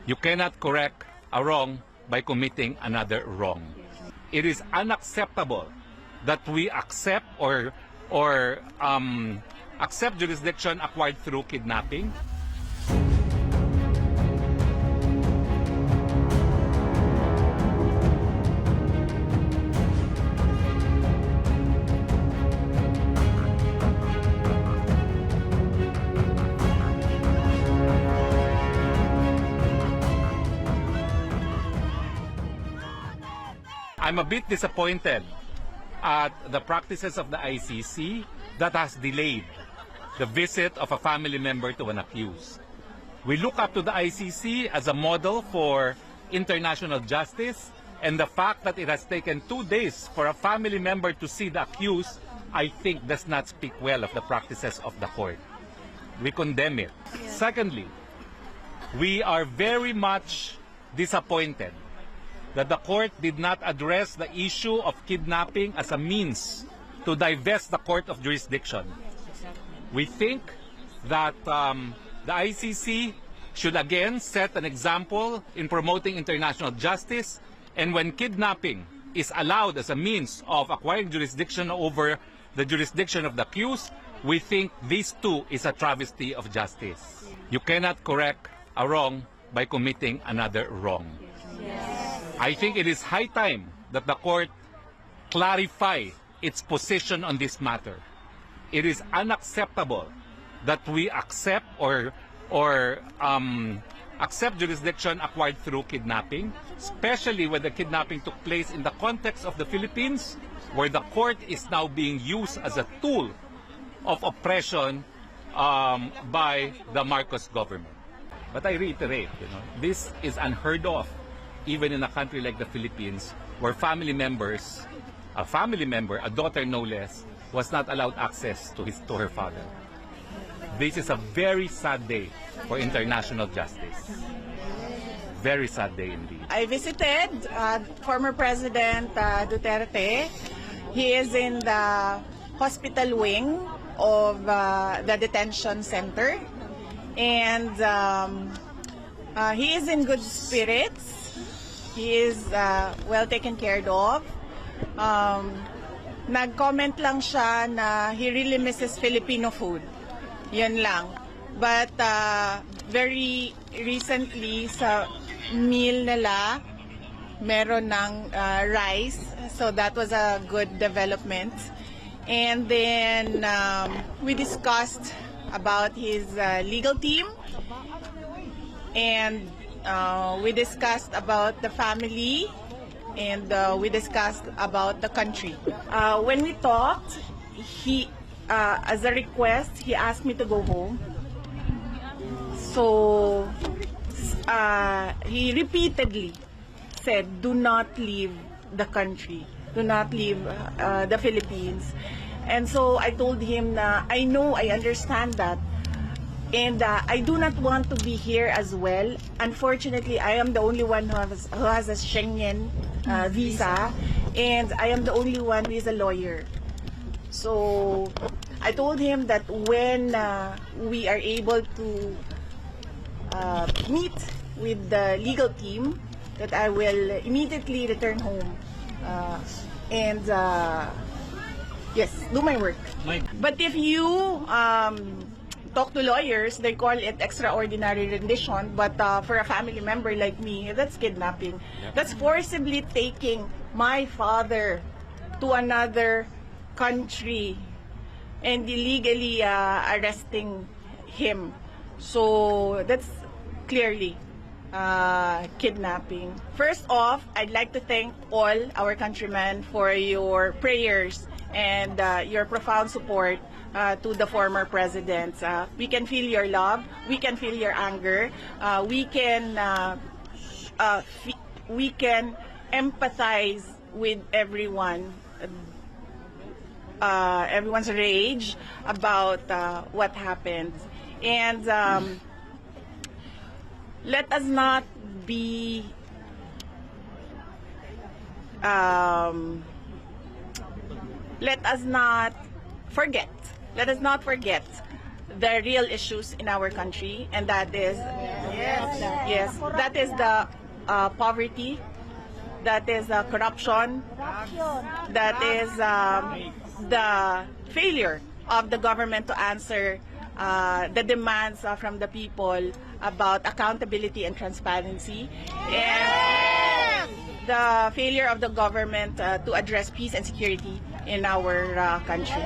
You cannot correct a wrong by committing another wrong. It is unacceptable that we accept accept jurisdiction acquired through kidnapping. I'm a bit disappointed at the practices of the ICC that has delayed the visit of a family member to an accused. We look up to the ICC as a model for international justice, and the fact that it has taken 2 days for a family member to see the accused, I think does not speak well of the practices of the court. We condemn it. Yeah. Secondly, we are very much disappointed that the court did not address the issue of kidnapping as a means to divest the court of jurisdiction. We think that the ICC should again set an example in promoting international justice, and when kidnapping is allowed as a means of acquiring jurisdiction over the jurisdiction of the accused, we think this too is a travesty of justice. You cannot correct a wrong by committing another wrong. I think it is high time that the court clarify its position on this matter. It is unacceptable that we accept accept jurisdiction acquired through kidnapping, especially when the kidnapping took place in the context of the Philippines, where the court is now being used as a tool of oppression by the Marcos government. But I reiterate, this is unheard of, even in a country like the Philippines, where family members, a daughter no less, was not allowed access to her father. This is a very sad day for international justice. Very sad day indeed. I visited former President Duterte. He is in the hospital wing of the detention center, and he is in good spirits. He is well taken care of. Nag-comment lang siya na he really misses Filipino food. Yun lang. But very recently sa meal nila, meron ng rice. So that was a good development. And then we discussed about his legal team. And we discussed about the family, and we discussed about the country. When we talked, he, as a request, he asked me to go home. So he repeatedly said, do not leave the country, do not leave the Philippines. And so I told him na I know, I understand that. And I do not want to be here as well. Unfortunately, I am the only one who has a Schengen visa, and I am the only one who is a lawyer. So I told him that when we are able to meet with the legal team, that I will immediately return home and yes, do my work. But if you talk to lawyers, they call it extraordinary rendition, but for a family member like me, that's kidnapping. That's forcibly taking my father to another country and illegally arresting him. So that's clearly kidnapping. First off, I'd like to thank all our countrymen for your prayers and your profound support to the former presidents. We can feel your love, we can feel your anger, we can empathize with everyone, everyone's rage about what happened. And let us not be let us not forget the real issues in our country, and that is that is the poverty, that is corruption, that is the failure of the government to answer the demands from the people about accountability and transparency, and the failure of the government to address peace and security in our country.